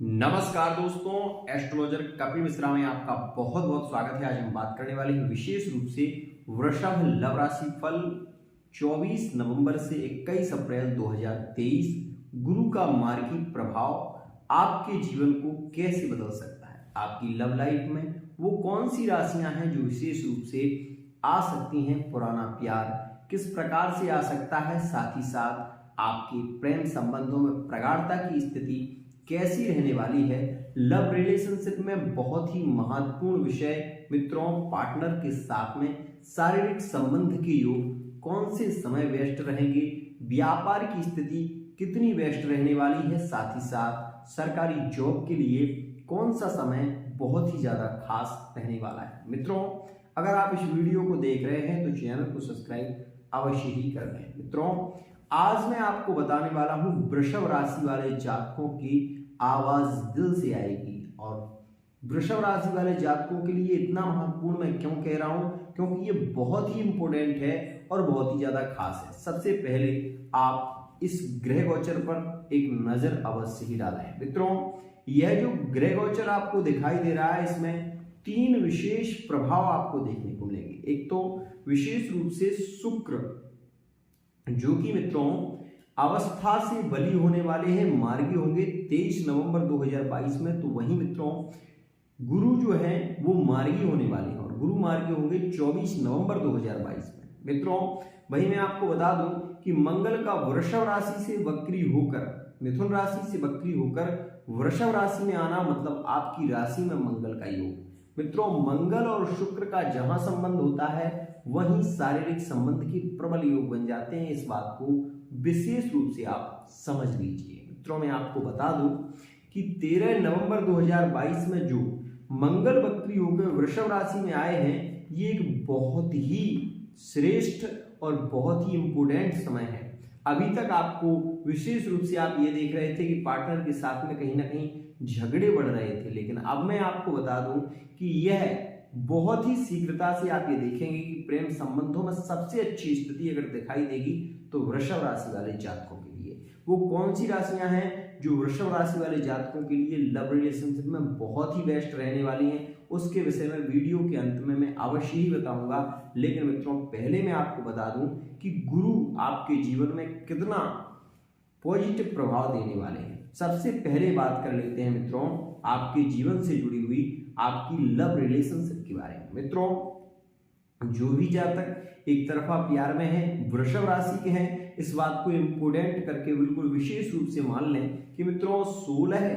नमस्कार दोस्तों, एस्ट्रोलॉजर कपिल मिश्रा में आपका बहुत बहुत स्वागत है। आज हम बात करने वाले हैं विशेष रूप से वृषभ लव राशि फल 24 नवंबर से 21 अप्रैल 2023 गुरु का मार्गी प्रभाव आपके जीवन को कैसे बदल सकता है। आपकी लव लाइफ में वो कौन सी राशियां हैं जो विशेष रूप से आ सकती हैं। पुराना प्यार किस प्रकार से आ सकता है, साथ ही साथ आपके प्रेम संबंधों में प्रगाढ़ता की स्थिति कैसी रहने वाली है। लव रिलेशनशिप में बहुत ही महत्वपूर्ण विषय मित्रों, पार्टनर के साथ में शारीरिक संबंध के योग कौन से समय व्यस्त रहेंगे, व्यापार की स्थिति कितनी व्यस्त रहने वाली है, साथ ही साथ सरकारी जॉब के लिए कौन सा समय बहुत ही ज्यादा खास रहने वाला है। मित्रों, अगर आप इस वीडियो को देख रहे हैं तो चैनल को सब्सक्राइब अवश्य ही कर लें। मित्रों, आज मैं आपको बताने वाला हूं वृषभ राशि वाले जातकों की आवाज दिल से आएगी। और वृषभ राशि वाले जातकों के लिए इतना महत्वपूर्ण मैं क्यों कह रहा हूं, क्योंकि ये बहुत ही इंपॉर्टेंट है और बहुत ही ज्यादा खास है। सबसे पहले आप इस ग्रह गोचर पर एक नजर अवश्य ही डालें। मित्रों, यह जो ग्रह गोचर आपको दिखाई दे रहा है, इसमें तीन विशेष प्रभाव आपको देखने को मिलेंगे। एक तो विशेष रूप से शुक्र, जो कि मित्रों अवस्था से बली होने वाले हैं, मार्गी होंगे 23 नवंबर 2022 में। तो वही मित्रों गुरु जो है वो मार्गी होने वाले हैं और गुरु मार्गी होंगे 24 नवंबर 2022 में। मित्रों, वही मैं आपको बता दूं कि मंगल का वृषभ राशि से वक्री होकर, मिथुन राशि से वक्री होकर वृषभ राशि में आना मतलब आपकी राशि में मंगल का योग। मित्रों, मंगल और शुक्र का जहां संबंध होता है वहीं शारीरिक संबंध के प्रबल योग बन जाते हैं। इस बात को विशेष रूप से आप समझ लीजिए। मित्रों, मैं आपको बता दूं कि 13 नवंबर 2022 में जो मंगल वक्री होकर वृषभ राशि में आए हैं, ये एक बहुत ही श्रेष्ठ और बहुत ही इंपोर्टेंट समय है। अभी तक आपको विशेष रूप से आप ये देख रहे थे कि पार्टनर के साथ में कहीं ना कहीं झगड़े बढ़ रहे थे, लेकिन अब मैं आपको बता दूं कि यह बहुत ही शीघ्रता से आप ये देखेंगे कि प्रेम संबंधों में सबसे अच्छी स्थिति अगर दिखाई देगी तो वृषभ राशि वाले जातकों के लिए। वो कौन सी राशियां हैं जो वृषभ राशि वाले जातकों के लिए लव रिलेशनशिप में बहुत ही बेस्ट रहने वाली हैं, उसके विषय में वीडियो के अंत में मैं अवश्य ही बताऊंगा। लेकिन मित्रों, पहले मैं आपको बता दूं कि गुरु आपके जीवन में कितना पॉजिटिव प्रभाव देने वाले हैं। सबसे पहले बात कर लेते हैं मित्रों आपके जीवन से जुड़ी हुई आपकी लव रिलेशनशिप के बारे में। मित्रों, जो भी जातक एक तरफा प्यार में है, वृषभ राशि के हैं, इस बात को इंपोर्टेंट करके बिल्कुल विशेष रूप से मान लें कि मित्रों 16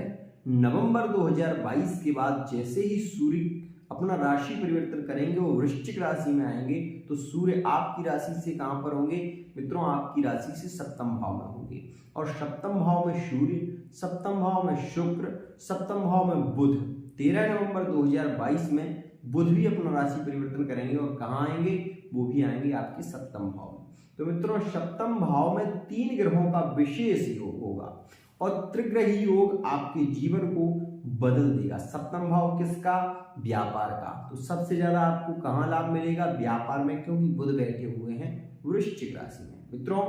नवंबर 2022 के बाद जैसे ही सूर्य अपना राशि परिवर्तन करेंगे, वो वृश्चिक राशि में आएंगे, तो सूर्य आपकी राशि से कहां पर होंगे मित्रों, आपकी राशि से सप्तम भाव में होंगे। और सप्तम भाव में सूर्य, सप्तम भाव में शुक्र, सप्तम भाव में बुध। 13 नवंबर 2022 में बुध भी अपना राशि परिवर्तन करेंगे और कहाँ आएंगे, वो भी आएंगे आपके सप्तम भाव में। तो मित्रों, सप्तम भाव में तीन ग्रहों का विशेष योग होगा और त्रिग्रही योग आपके जीवन को बदल देगा। सप्तम भाव किसका, व्यापार का। तो सबसे ज्यादा आपको कहाँ लाभ मिलेगा, व्यापार में, क्योंकि बुध बैठे हुए हैं वृश्चिक राशि में। मित्रों,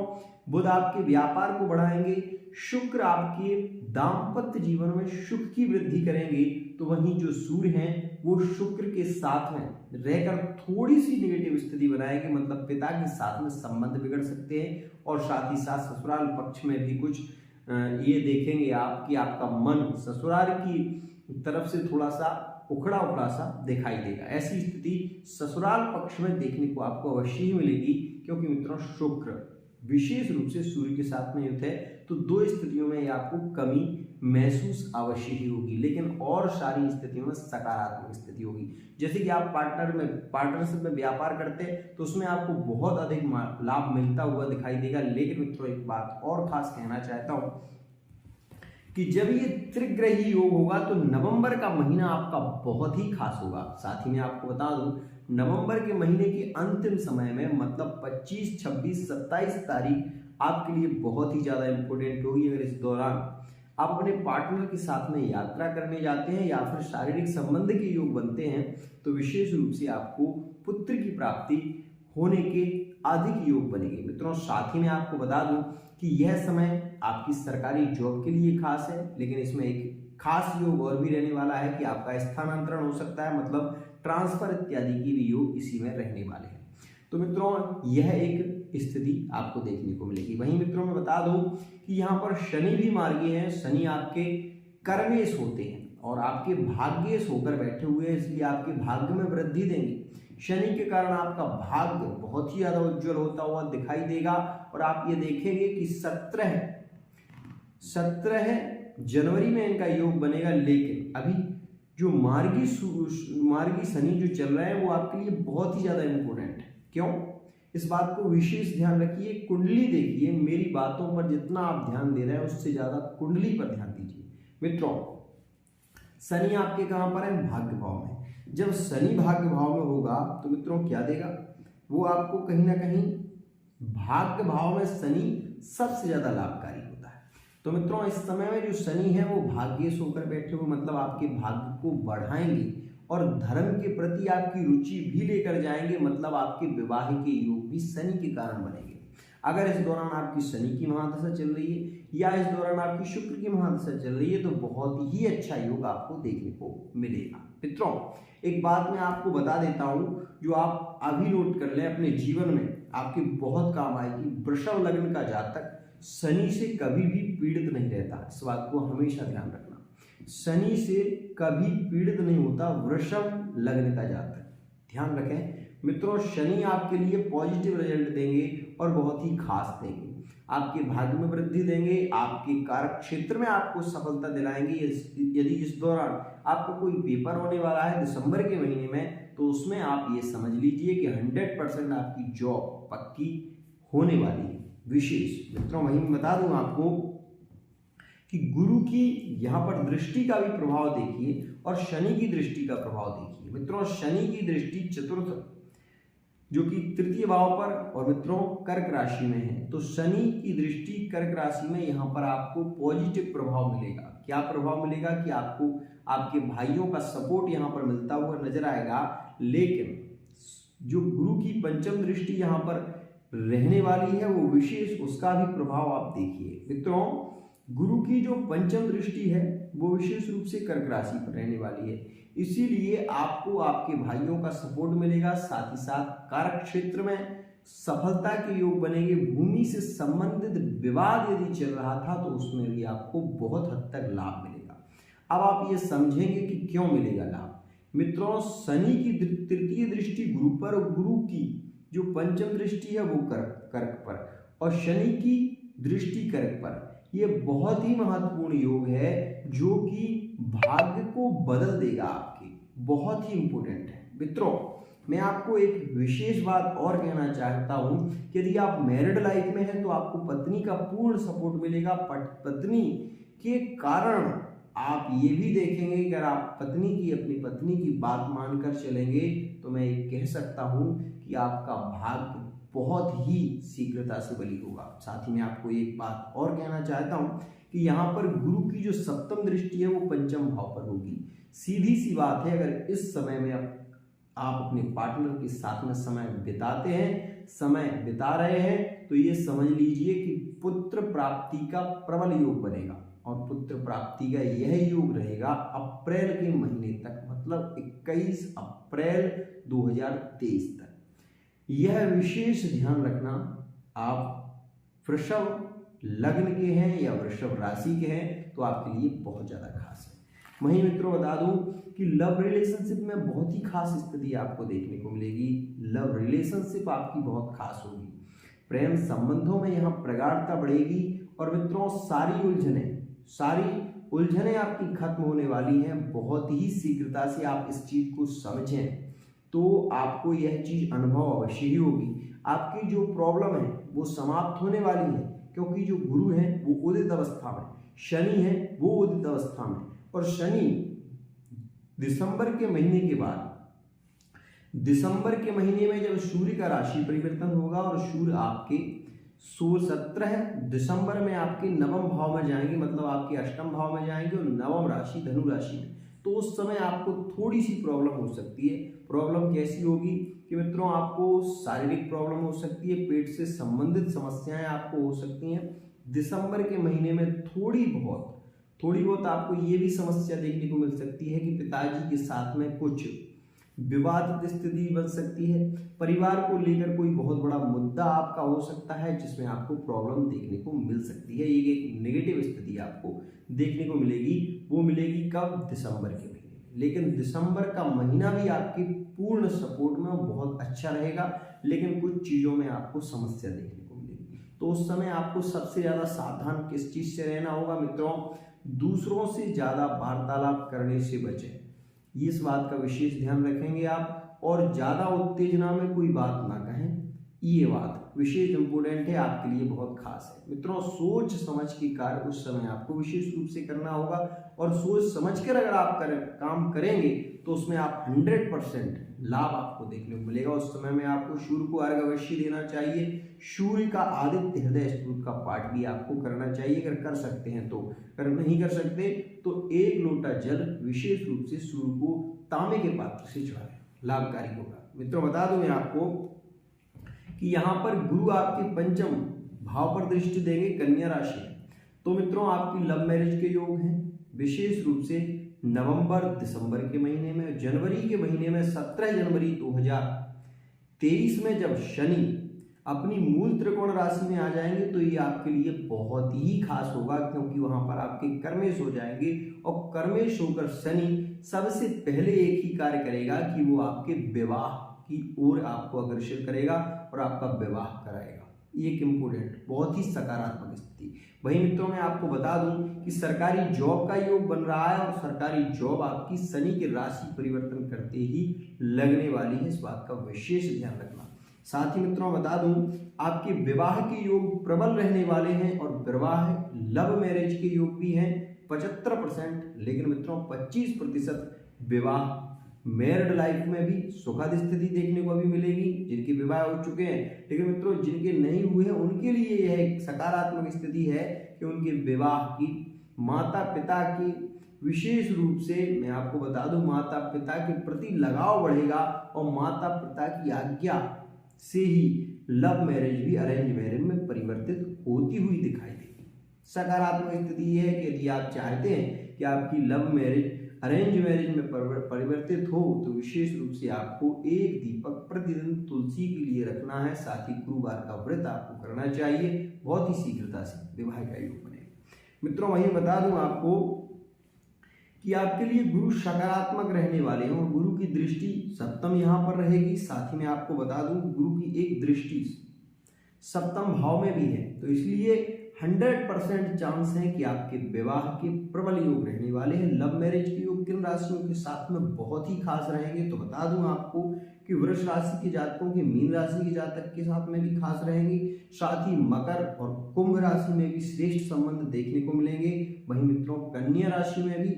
बुध आपके व्यापार को बढ़ाएंगे, शुक्र आपके दाम्पत्य जीवन में सुख की वृद्धि करेंगे। तो वहीं जो सूर्य हैं वो शुक्र के साथ में रहकर थोड़ी सी नेगेटिव स्थिति बनाएंगे, मतलब पिता के साथ में संबंध बिगड़ सकते हैं। और साथ ही साथ ससुराल पक्ष में भी कुछ ये देखेंगे आप कि आपका मन ससुराल की तरफ से थोड़ा सा उखड़ा उखड़ा सा दिखाई देगा। ऐसी स्थिति ससुराल पक्ष में देखने को आपको अवश्य ही मिलेगी, क्योंकि मित्रों शुक्र विशेष रूप से सूर्य के साथ में युक्त है। तो दो स्थितियों में आपको कमी महसूस अवश्य ही होगी, लेकिन और सारी स्थितियों में सकारात्मक स्थिति होगी। जैसे कि आप पार्टनरशिप में व्यापार करते हैं तो उसमें आपको बहुत अधिक लाभ मिलता हुआ दिखाई देगा। लेकिन मित्रों, एक बात और खास कहना चाहता हूं कि जब ये त्रिग्रही योग होगा तो नवंबर का महीना आपका बहुत ही खास होगा। साथ ही मैं आपको बता दूं, नवंबर के महीने के अंतिम समय में मतलब 25, 26, 27 तारीख आपके लिए बहुत ही ज्यादा इंपॉर्टेंट होगी। अगर इस दौरान आप अपने पार्टनर के साथ में यात्रा करने जाते हैं या फिर शारीरिक संबंध के योग बनते हैं, तो विशेष रूप से आपको पुत्र की प्राप्ति होने के अधिक योग बनेंगे। मित्रों, साथ ही मैं आपको बता दूं कि यह समय आपकी सरकारी जॉब के लिए खास है, लेकिन इसमें एक खास योग और भी रहने वाला है कि आपका स्थानांतरण हो सकता है, मतलब ट्रांसफर इत्यादि की भी योग इसी में रहने वाले हैं। तो मित्रों यह एक स्थिति आपको देखने को मिलेगी। वहीं मित्रों मैं बता दूं कि यहाँ पर शनि भी मार्गीय है। शनि आपके कर्मेश होते हैं और आपके भाग्येश होकर बैठे हुए हैं, इसलिए आपके भाग्य में वृद्धि देंगे। शनि के कारण आपका भाग्य बहुत ही ज्यादा उज्जवल होता हुआ दिखाई देगा और आप ये देखेंगे कि 17 जनवरी में इनका योग बनेगा। लेकिन अभी जो मार्गी शनि जो चल रहा है वो आपके लिए बहुत ही ज्यादा इंपॉर्टेंट है। क्यों? इस बात को विशेष ध्यान रखिए, कुंडली देखिए, मेरी बातों पर जितना आप ध्यान दे रहे हैं उससे ज्यादा कुंडली पर ध्यान दीजिए। मित्रों शनि आपके कहां पर है? भाग्य भाव में। जब शनि भाग्य भाव में होगा तो मित्रों क्या देगा? वो आपको कहीं ना कहीं भाग्य भाव में शनि सबसे ज्यादा लाभकारी होता है। तो मित्रों इस समय में जो शनि है वो भाग्येश होकर बैठे हुए, मतलब आपके भाग्य को बढ़ाएंगे और धर्म के प्रति आपकी रुचि भी लेकर जाएंगे, मतलब आपके विवाह के योग भी शनि के कारण बनेंगे। अगर इस दौरान आपकी शनि की महादशा चल रही है या इस दौरान आपकी शुक्र की महादशा चल रही है तो बहुत ही अच्छा योग आपको देखने को मिलेगा। मित्रों एक बात मैं आपको बता देता हूं जो आप अभी नोट कर लें, अपने जीवन में आपके बहुत काम आएगी। वृषभ लग्न का जातक शनि से कभी भी पीड़ित नहीं रहता, इस बात को हमेशा ध्यान रखना। शनि से कभी पीड़ित नहीं होता वृषभ लग्न का जातक, ध्यान रखें। मित्रों शनि आपके लिए पॉजिटिव रिजल्ट देंगे और बहुत ही खास देंगे। आपके भाग्य में वृद्धि देंगे, आपके कार्य क्षेत्र में आपको सफलता दिलाएंगे। यदि इस दौरान आपको कोई पेपर होने वाला है दिसंबर के महीने में तो उसमें आप ये समझ लीजिए कि 100% आपकी जॉब पक्की होने वाली है। विशेष मित्रों वहीं बता दूं आपको कि गुरु की यहाँ पर दृष्टि का भी प्रभाव देखिए और शनि की दृष्टि का प्रभाव देखिए। मित्रों शनि की दृष्टि चतुर्थ जो कि तृतीय भाव पर और मित्रों कर्क राशि में है, तो शनि की दृष्टि कर्क राशि में यहाँ पर आपको पॉजिटिव प्रभाव मिलेगा। क्या प्रभाव मिलेगा कि आपको आपके भाइयों का सपोर्ट यहाँ पर मिलता हुआ नजर आएगा। लेकिन जो गुरु की पंचम दृष्टि यहाँ पर रहने वाली है वो विशेष, उसका भी प्रभाव आप देखिए। मित्रों गुरु की जो पंचम दृष्टि है वो विशेष रूप से कर्क राशि पर रहने वाली है, इसीलिए आपको आपके भाइयों का सपोर्ट मिलेगा। साथ ही साथ कार्य क्षेत्र में सफलता के योग बनेंगे। भूमि से संबंधित विवाद यदि चल रहा था तो उसमें भी आपको बहुत हद तक लाभ मिलेगा। अब आप ये समझेंगे कि क्यों मिलेगा लाभ। मित्रों शनि की तृतीय दृष्टि गुरु पर और गुरु की जो पंचम दृष्टि है वो कर्क पर और शनि की दृष्टि कर्क पर, ये बहुत ही महत्वपूर्ण योग है जो कि भाग्य को बदल देगा आपके, बहुत ही इंपॉर्टेंट है। मित्रों मैं आपको एक विशेष बात और कहना चाहता हूं कि यदि आप मैरिड लाइफ में हैं तो आपको पत्नी का पूर्ण सपोर्ट मिलेगा। पत्नी के कारण आप ये भी देखेंगे कि अगर आप अपनी पत्नी की बात मानकर चलेंगे तो मैं ये कह सकता हूं कि आपका भाग्य बहुत ही शीघ्रता से बली होगा। साथ ही मैं आपको एक बात और कहना चाहता हूं कि यहाँ पर गुरु की जो सप्तम दृष्टि है वो पंचम भाव पर होगी। सीधी सी बात है, अगर इस समय में आप अपने पार्टनर के साथ में समय बिता रहे हैं तो ये समझ लीजिए कि पुत्र प्राप्ति का प्रबल योग बनेगा और पुत्र प्राप्ति का यह योग रहेगा अप्रैल के महीने तक, मतलब 21 अप्रैल 2023 तक। यह विशेष ध्यान रखना, आप वृषभ लग्न के हैं या वृषभ राशि के हैं तो आपके लिए बहुत ज्यादा खास है। वहीं मित्रों बता दूं कि लव रिलेशनशिप में बहुत ही खास स्थिति आपको देखने को मिलेगी। लव रिलेशनशिप आपकी बहुत खास होगी। प्रेम संबंधों में यहाँ प्रगाढ़ता बढ़ेगी और मित्रों सारी उलझने आपकी खत्म होने वाली हैं। बहुत ही शीघ्रता से आप इस चीज को समझें तो आपको यह चीज अनुभव अवश्य ही होगी। आपकी जो प्रॉब्लम है वो समाप्त होने वाली है, क्योंकि जो गुरु है वो उदित अवस्था में, शनि है वो उदित अवस्था में, और शनि दिसंबर के महीने के बाद, दिसंबर के महीने में जब सूर्य का राशि परिवर्तन होगा और सूर्य आपके 17 दिसंबर में आपके नवम भाव में जाएंगे, मतलब आपके अष्टम भाव में जाएंगे और नवम राशि धनु राशि में, तो उस समय आपको थोड़ी सी प्रॉब्लम हो सकती है। प्रॉब्लम कैसी होगी कि मित्रों आपको शारीरिक प्रॉब्लम हो सकती है, पेट से संबंधित समस्याएं आपको हो सकती हैं, दिसंबर के महीने में थोड़ी बहुत आपको ये भी समस्या देखने को मिल सकती है कि पिताजी के साथ में कुछ विवादित स्थिति बन सकती है। परिवार को लेकर कोई बहुत बड़ा मुद्दा आपका हो सकता है जिसमें आपको प्रॉब्लम देखने को मिल सकती है। ये एक नेगेटिव स्थिति आपको देखने को मिलेगी। वो मिलेगी कब? दिसंबर के महीने में। लेकिन दिसंबर का महीना भी आपकी पूर्ण सपोर्ट में बहुत अच्छा रहेगा, लेकिन कुछ चीज़ों में आपको समस्या देखने को मिलेगी। तो उस समय आपको सबसे ज़्यादा सावधान किस चीज़ से रहना होगा मित्रों? दूसरों से ज़्यादा वार्तालाप करने से बचें, इस बात का विशेष ध्यान रखेंगे आप। और ज़्यादा उत्तेजना में कोई बात ना कहें, ये बात विशेष इंपोर्टेंट है, आपके लिए बहुत खास है मित्रों। सोच समझ के कार्य उस समय आपको विशेष रूप से करना होगा, और सोच समझ कर अगर आप काम करेंगे तो उसमें आप 100% लाभ आपको देखने को मिलेगा। उस समय में आपको सूर्य को अर्घ अवश्य देना चाहिए। सूर्य का आदित्य हृदय स्तोत्र का पाठ भी आपको करना चाहिए, अगर कर सकते हैं तो। अगर नहीं कर सकते तो 1 लोटा जल विशेष रूप से सूर्य को तांबे के पात्र से चढ़ाएं, लाभकारी होगा। मित्रों बता दूं मैं आपको कि यहाँ पर गुरु आपके पंचम भाव पर दृष्टि देंगे, कन्या राशि। तो मित्रों आपकी लव मैरिज के योग हैं, विशेष रूप से नवंबर दिसंबर के महीने में। जनवरी के महीने में 17 जनवरी 2023 में जब शनि अपनी मूल त्रिकोण राशि में आ जाएंगे तो ये आपके लिए बहुत ही खास होगा, क्योंकि वहां पर आपके कर्मेश हो जाएंगे। और कर्मेश होकर शनि सबसे पहले एक ही कार्य करेगा कि वो आपके विवाह की ओर आपको अग्रसर करेगा और आपका विवाह कराएगा। एक इम्पोर्टेंट, बहुत ही सकारात्मक स्थिति। वही मित्रों मैं आपको बता दूं कि सरकारी जॉब का योग बन रहा है, और सरकारी जॉब आपकी शनि के राशि परिवर्तन करते ही लगने वाली है, इस बात का विशेष ध्यान रखना। साथ ही मित्रों बता दूं आपके विवाह के योग प्रबल रहने वाले हैं, और विवाह लव मैरिज के योग भी हैं 75%, लेकिन मित्रों 25% विवाह मैरिड लाइफ में भी सुखद स्थिति देखने को भी मिलेगी, जिनके विवाह हो चुके हैं। लेकिन मित्रों जिनके नहीं हुए हैं उनके लिए यह एक सकारात्मक स्थिति है कि उनके विवाह की माता पिता की विशेष रूप से मैं आपको बता दूं माता पिता के प्रति लगाव बढ़ेगा, और माता पिता की आज्ञा से ही लव मैरिज भी अरेंज मैरिज में परिवर्तित होती हुई दिखाई देगी। सकारात्मक स्थिति यह है कि यदि आप चाहते हैं कि आपकी लव मैरिज अरेंज मैरिज में परिवर्तित हो तो विशेष रूप से आपको 1 दीपक प्रतिदिन तुलसी के लिए रखना है। साथ ही गुरुवार का व्रत आपको करना चाहिए, बहुत ही शीघ्रता से विवाह का योग बने। मित्रों वहीं बता दूं आपको कि आपके लिए गुरु सकारात्मक रहने वाले हैं, और गुरु की दृष्टि सप्तम यहाँ पर रहेगी। साथ ही मैं आपको बता दूं गुरु की एक दृष्टि सप्तम भाव में भी है, तो इसलिए 100% चांस है कि आपके विवाह के प्रबल योग रहने वाले हैं। लव मैरिज के योग किन राशियों के साथ में बहुत ही खास रहेंगे, तो बता दूं आपको कि वृष राशि के जातकों के, मीन राशि के जातक के साथ में भी खास रहेंगे। साथ ही मकर और कुंभ राशि में भी श्रेष्ठ संबंध देखने को मिलेंगे। वहीं मित्रों कन्या राशि में भी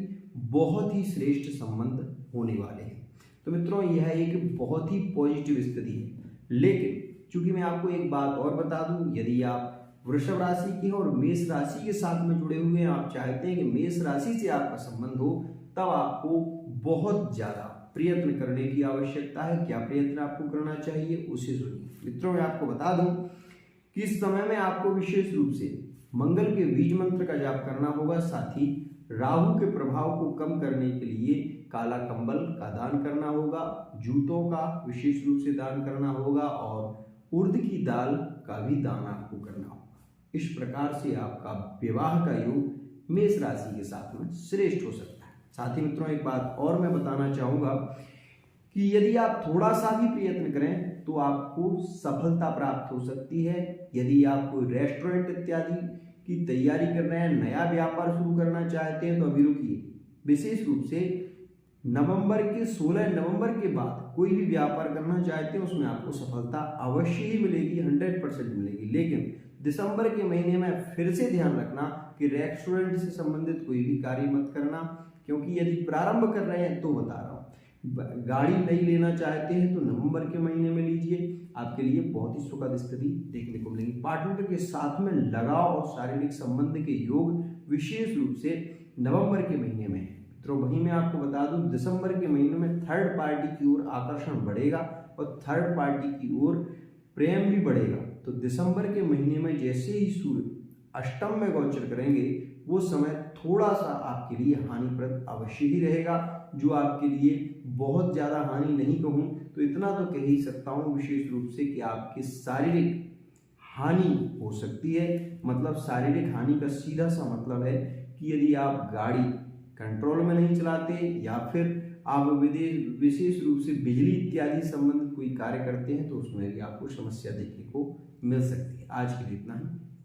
बहुत ही श्रेष्ठ संबंध होने वाले हैं। तो मित्रों यह एक बहुत ही पॉजिटिव स्थिति है। लेकिन चूंकि मैं आपको एक बात और बता दूं, यदि आप वृषभ राशि के और मेष राशि के साथ में जुड़े हुए हैं, आप चाहते हैं कि मेष राशि से आपका संबंध हो, तब आपको बहुत ज्यादा प्रयत्न करने की आवश्यकता है। क्या प्रयत्न आपको करना चाहिए उसे सुनिए। मित्रों मैं आपको बता दूं कि इस समय में आपको विशेष रूप से मंगल के बीज मंत्र का जाप करना होगा। साथ ही राहु के प्रभाव को कम करने के लिए काला कंबल का दान करना होगा, जूतों का विशेष रूप से दान करना होगा, और उड़द की दाल का भी दान आपको करना होगा। इस प्रकार से आपका विवाह का योग मेष राशि के साथ में श्रेष्ठ हो सकता है। साथ ही मित्रों एक बात और मैं बताना चाहूंगा कि यदि आप थोड़ा सा भी प्रयत्न करें तो आपको सफलता प्राप्त हो सकती है। यदि आप कोई रेस्टोरेंट इत्यादि की तैयारी कर रहे हैं, नया व्यापार शुरू करना चाहते हैं, तो अभी रुकिए। विशेष रूप से नवंबर के 16 नवंबर के बाद कोई भी व्यापार करना चाहते हैं उसमें आपको सफलता अवश्य ही मिलेगी, 100% मिलेगी। लेकिन दिसंबर के महीने में फिर से ध्यान रखना कि रेस्टोरेंट से संबंधित कोई भी कार्य मत करना, क्योंकि यदि प्रारंभ कर रहे हैं तो बता रहा हूँ, गाड़ी नहीं लेना चाहते हैं तो नवंबर के महीने में लीजिए, आपके लिए बहुत ही सुखद स्थिति देखने को मिलेगी। पार्टनर के साथ में लगाव और शारीरिक संबंध के योग विशेष रूप से नवंबर के महीने में है। तो वहीं मैं आपको बता दूं दिसंबर के महीने में थर्ड पार्टी की ओर आकर्षण बढ़ेगा और थर्ड पार्टी की ओर प्रेम भी बढ़ेगा। तो दिसंबर के महीने में जैसे ही सूर्य अष्टम में गोचर करेंगे वो समय थोड़ा सा आपके लिए हानिप्रद अवश्य ही रहेगा, जो आपके लिए बहुत ज़्यादा हानि नहीं कहूँ तो इतना तो कह ही सकता हूँ विशेष रूप से कि आपकी शारीरिक हानि हो सकती है। मतलब शारीरिक हानि का सीधा सा मतलब है कि यदि आप गाड़ी कंट्रोल में नहीं चलाते या फिर आप विशेष रूप से बिजली इत्यादि संबंधित कोई कार्य करते हैं तो उसमें भी आपको समस्या देखने को मिल सकती है। आज के लिए इतना ही।